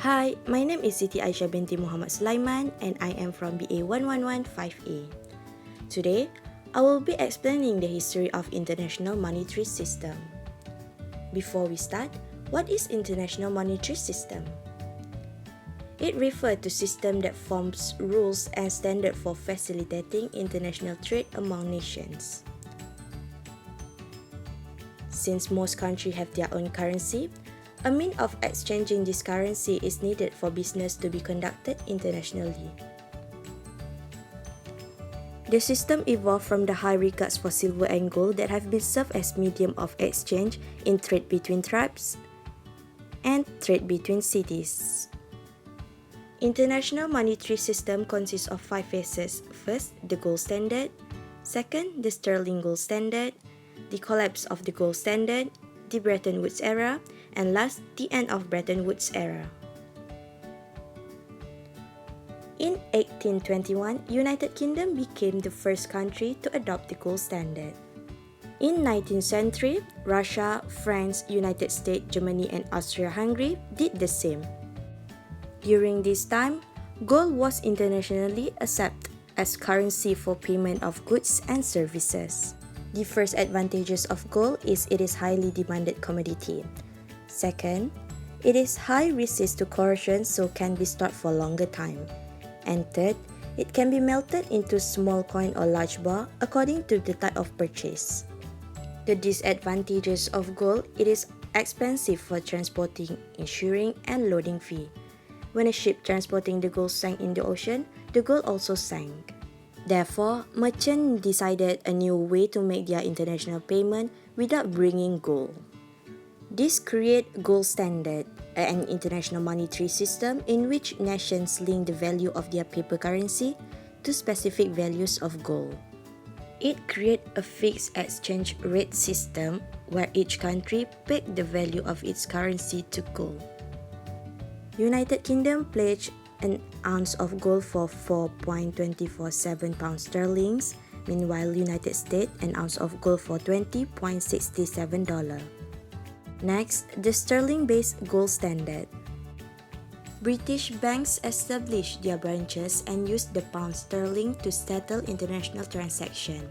Hi, my name is Siti Aisyah binti Muhammad Sulaiman and I am from BA 1115A. Today, I will be explaining the history of International Monetary System. Before we start, what is International Monetary System? It refers to system that forms rules and standards for facilitating international trade among nations. Since most countries have their own currency, a means of exchanging this currency is needed for business to be conducted internationally. The system evolved from the high regards for silver and gold that have been served as medium of exchange in trade between tribes and trade between cities. International monetary system consists of 5 phases. First, the gold standard. Second, the sterling gold standard. The collapse of the gold standard. The Bretton Woods era. And last, the end of Bretton Woods era. In 1821, United Kingdom became the first country to adopt the gold standard. In 19th century, Russia, France, United States, Germany and Austria-Hungary did the same. During this time, gold was internationally accepted as currency for payment of goods and services. The first advantages of gold is it is highly demanded commodity. Second, it is high resist to corrosion so can be stored for longer time. And third, it can be melted into small coin or large bar according to the type of purchase. The disadvantages of gold, it is expensive for transporting, insuring, and loading fee. When a ship transporting the gold sank in the ocean, the gold also sank. Therefore, merchants decided a new way to make their international payment without bringing gold. This created gold standard, an international monetary system in which nations link the value of their paper currency to specific values of gold. It created a fixed exchange rate system where each country pegged the value of its currency to gold. United Kingdom pledged an ounce of gold for 4.247 pounds sterling, meanwhile United States an ounce of gold for $20.67. Next, the sterling-based gold standard. British banks established their branches and used the pound sterling to settle international transactions.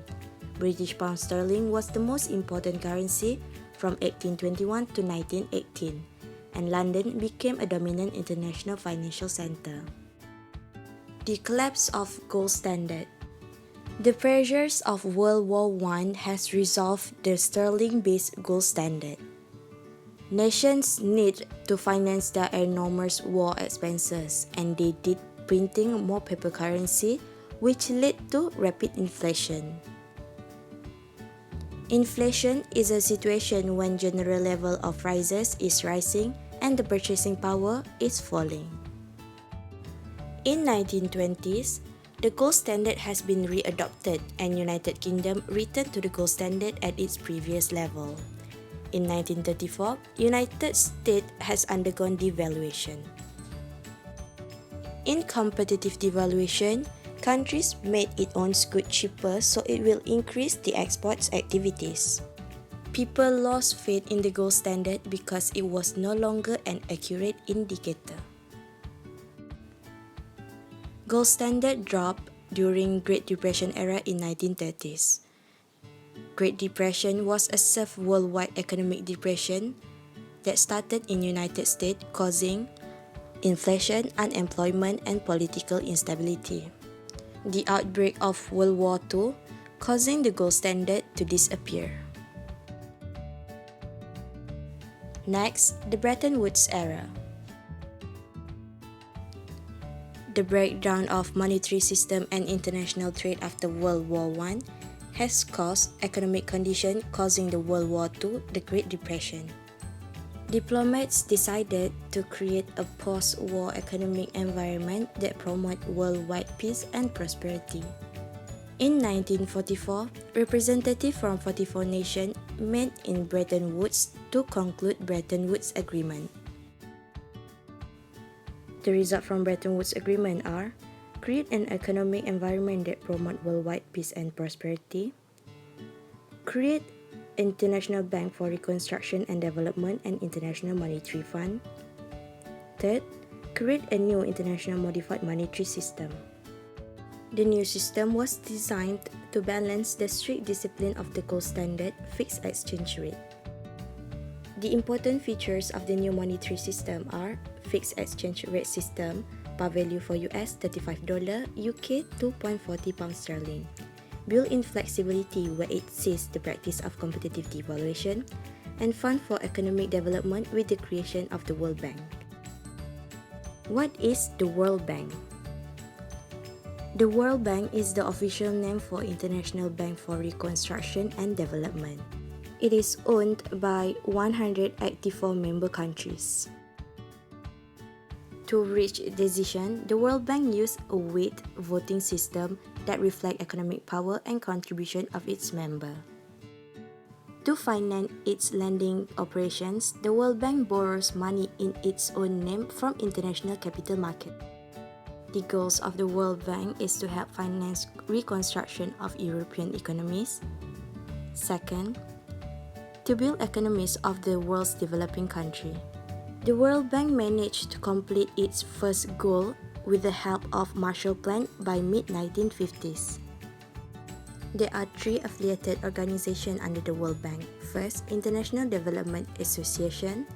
British pound sterling was the most important currency from 1821 to 1918, and London became a dominant international financial center. The collapse of gold standard. The pressures of World War I has resolved the sterling-based gold standard. Nations need to finance their enormous war expenses, and they did printing more paper currency, which led to rapid inflation. Inflation is a situation when general level of prices is rising and the purchasing power is falling. In 1920s, the gold standard has been readopted and United Kingdom returned to the gold standard at its previous level. In 1934, United States has undergone devaluation. In competitive devaluation, countries made its own goods cheaper so it will increase the exports activities. People lost faith in the gold standard because it was no longer an accurate indicator. Gold standard dropped during Great Depression era in 1930s. Great Depression was a severe worldwide economic depression that started in United States causing inflation, unemployment, and political instability. The outbreak of World War II causing the gold standard to disappear. Next, the Bretton Woods era. The breakdown of monetary system and international trade after World War I has caused economic conditions causing the World War II, the Great Depression. Diplomats decided to create a post-war economic environment that promotes worldwide peace and prosperity. In 1944, representatives from 44 nations met in Bretton Woods to conclude Bretton Woods Agreement. The results from Bretton Woods Agreement are: create an economic environment that promotes worldwide peace and prosperity, create International Bank for Reconstruction and Development and International Monetary Fund. Third, create a new international modified monetary system. The new system was designed to balance the strict discipline of the gold standard fixed exchange rate. The important features of the new monetary system are fixed exchange rate system, par value for US $35, UK 2.40 pounds sterling. Built-in flexibility where it sees the practice of competitive devaluation, and fund for economic development with the creation of the World Bank. What is the World Bank? The World Bank is the official name for International Bank for Reconstruction and Development. It is owned by 184 member countries. To reach a decision, the World Bank used a weight voting system that reflects economic power and contribution of its member. To finance its lending operations, the World Bank borrows money in its own name from international capital market. The goals of the World Bank is to help finance reconstruction of European economies. Second, to build economies of the world's developing country. The World Bank managed to complete its first goal with the help of Marshall Plan by mid-1950s. There are three affiliated organizations under the World Bank. First, International Development Association,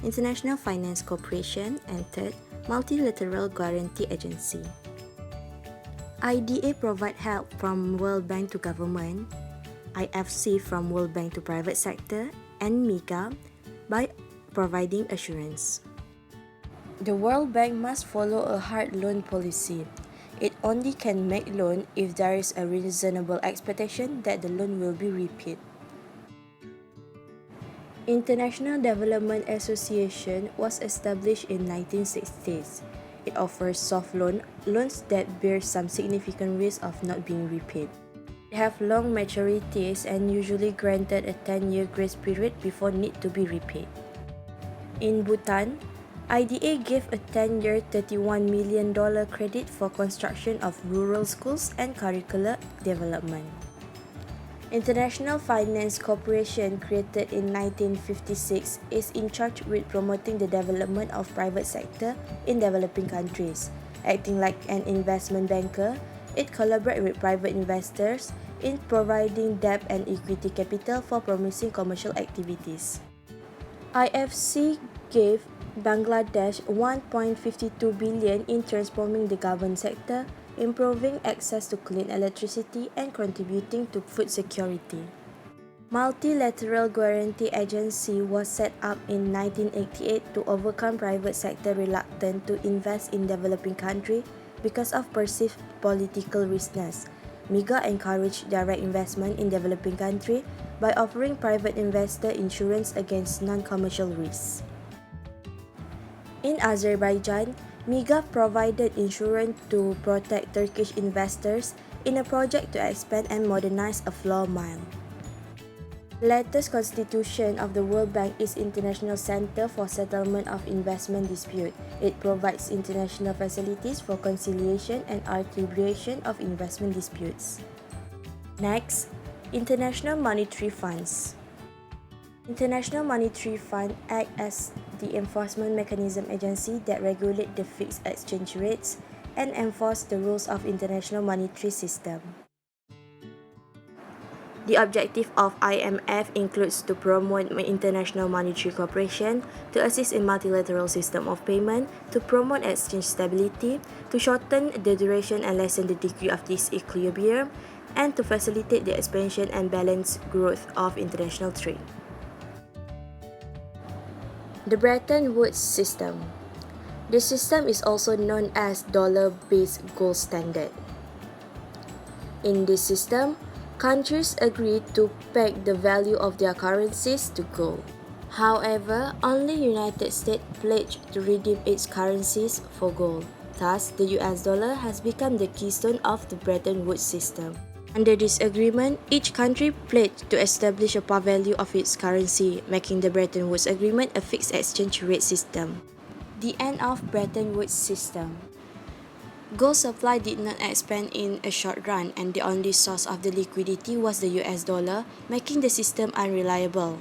International Finance Corporation, and third, Multilateral Guarantee Agency. IDA provide help from World Bank to government, IFC from World Bank to private sector, and MIGA by providing assurance. The World Bank must follow a hard loan policy. It only can make loan if there is a reasonable expectation that the loan will be repaid. International Development Association was established in 1960s. It offers soft loans that bear some significant risk of not being repaid. They have long maturities and usually granted a 10-year grace period before need to be repaid. In Bhutan, IDA gave a 10-year $31 million credit for construction of rural schools and curricular development. International Finance Corporation, created in 1956, is in charge with promoting the development of private sector in developing countries. Acting like an investment banker, it collaborates with private investors in providing debt and equity capital for promising commercial activities. IFC gave Bangladesh $1.52 billion in transforming the government sector, improving access to clean electricity, and contributing to food security. Multilateral Guarantee Agency was set up in 1988 to overcome private sector reluctance to invest in developing countries because of perceived political riskiness. MIGA encouraged direct investment in developing countries by offering private investor insurance against non-commercial risks. In Azerbaijan, MIGA provided insurance to protect Turkish investors in a project to expand and modernize a flour mill. The latest constitution of the World Bank is International Center for Settlement of Investment Dispute. It provides international facilities for conciliation and arbitration of investment disputes. Next, International Monetary Funds. International Monetary Fund acts as the enforcement mechanism agency that regulates the fixed exchange rates and enforce the rules of international monetary system. The objective of IMF includes to promote international monetary cooperation, to assist in multilateral system of payment, to promote exchange stability, to shorten the duration and lessen the degree of disequilibrium, and to facilitate the expansion and balanced growth of international trade. The Bretton Woods system. This system is also known as dollar-based gold standard. In this system, countries agree to peg the value of their currencies to gold. However, only United States pledged to redeem its currencies for gold. Thus, the US dollar has become the keystone of the Bretton Woods system. Under this agreement, each country pledged to establish a par value of its currency, making the Bretton Woods Agreement a fixed exchange rate system. The end of Bretton Woods system. Gold supply did not expand in a short run, and the only source of the liquidity was the US dollar, making the system unreliable.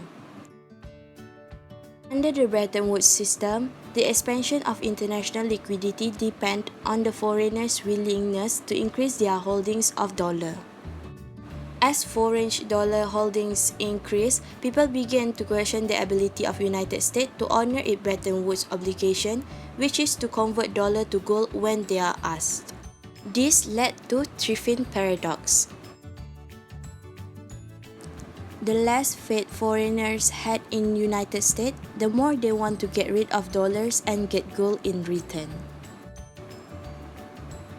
Under the Bretton Woods system, The expansion of international liquidity depends on the foreigners' willingness to increase their holdings of dollar. As foreign dollar holdings increase, people began to question the ability of United States to honor its Bretton Woods obligation, which is to convert dollar to gold when they are asked. This led to Triffin paradox. The less faith foreigners had in United States, the more they want to get rid of dollars and get gold in return.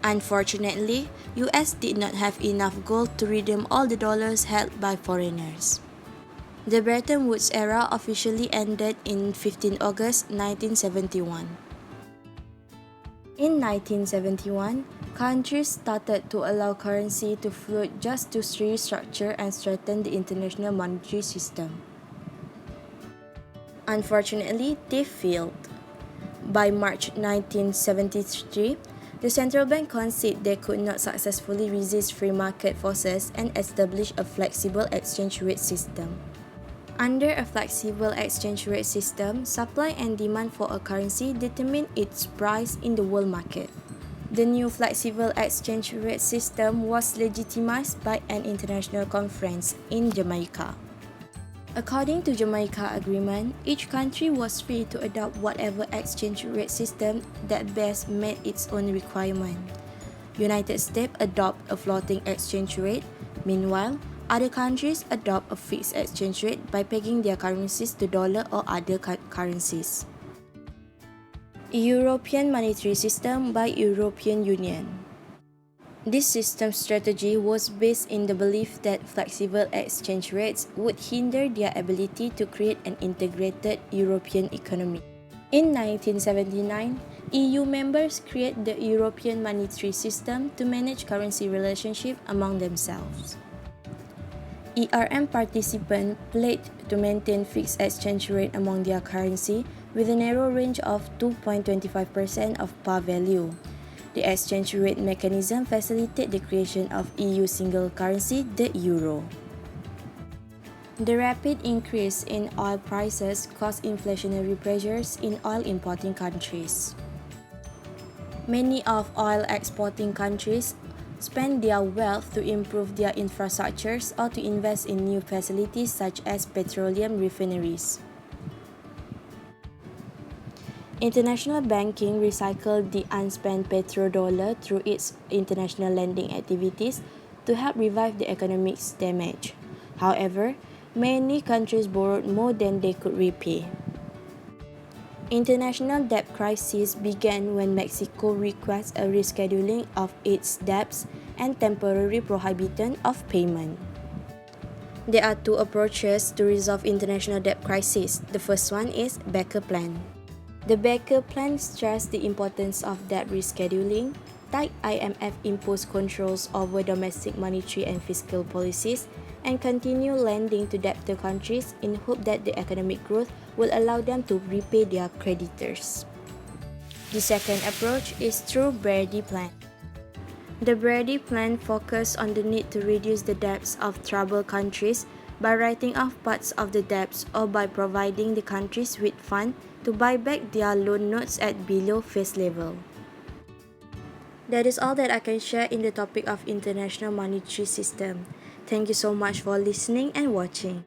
Unfortunately, US did not have enough gold to redeem all the dollars held by foreigners. The Bretton Woods era officially ended in 15 August 1971. In 1971, countries started to allow currency to float just to restructure and strengthen the international monetary system. Unfortunately, they failed. By March 1973, the central bank conceded they could not successfully resist free market forces and establish a flexible exchange rate system. Under a flexible exchange rate system, supply and demand for a currency determine its price in the world market. The new flexible exchange rate system was legitimized by an international conference in Jamaica. According to Jamaica Agreement, each country was free to adopt whatever exchange rate system that best met its own requirement. United States adopt a floating exchange rate. Meanwhile, other countries adopt a fixed exchange rate by pegging their currencies to dollar or other currencies. European Monetary System by European Union. This system strategy was based in the belief that flexible exchange rates would hinder their ability to create an integrated European economy. In 1979, EU members created the European Monetary System to manage currency relationship among themselves. ERM participants pledged to maintain fixed exchange rate among their currency with a narrow range of 2.25% of par value. The exchange rate mechanism facilitated the creation of EU single currency, the euro. The rapid increase in oil prices caused inflationary pressures in oil importing countries. Many of oil exporting countries spend their wealth to improve their infrastructures or to invest in new facilities such as petroleum refineries. International banking recycled the unspent petrodollar through its international lending activities to help revive the economic's damage. However, many countries borrowed more than they could repay. International debt crisis began when Mexico requested a rescheduling of its debts and temporary prohibition of payment. There are two approaches to resolve international debt crisis. The first one is Becker Plan. The Becker Plan stressed the importance of debt rescheduling, tight IMF-imposed controls over domestic monetary and fiscal policies, and continue lending to debtor countries in hope that the economic growth will allow them to repay their creditors. The second approach is through Brady Plan. The Brady Plan focused on the need to reduce the debts of troubled countries by writing off parts of the debts or by providing the countries with funds to buy back their loan notes at below face level. That is all that I can share in the topic of international monetary system. Thank you so much for listening and watching.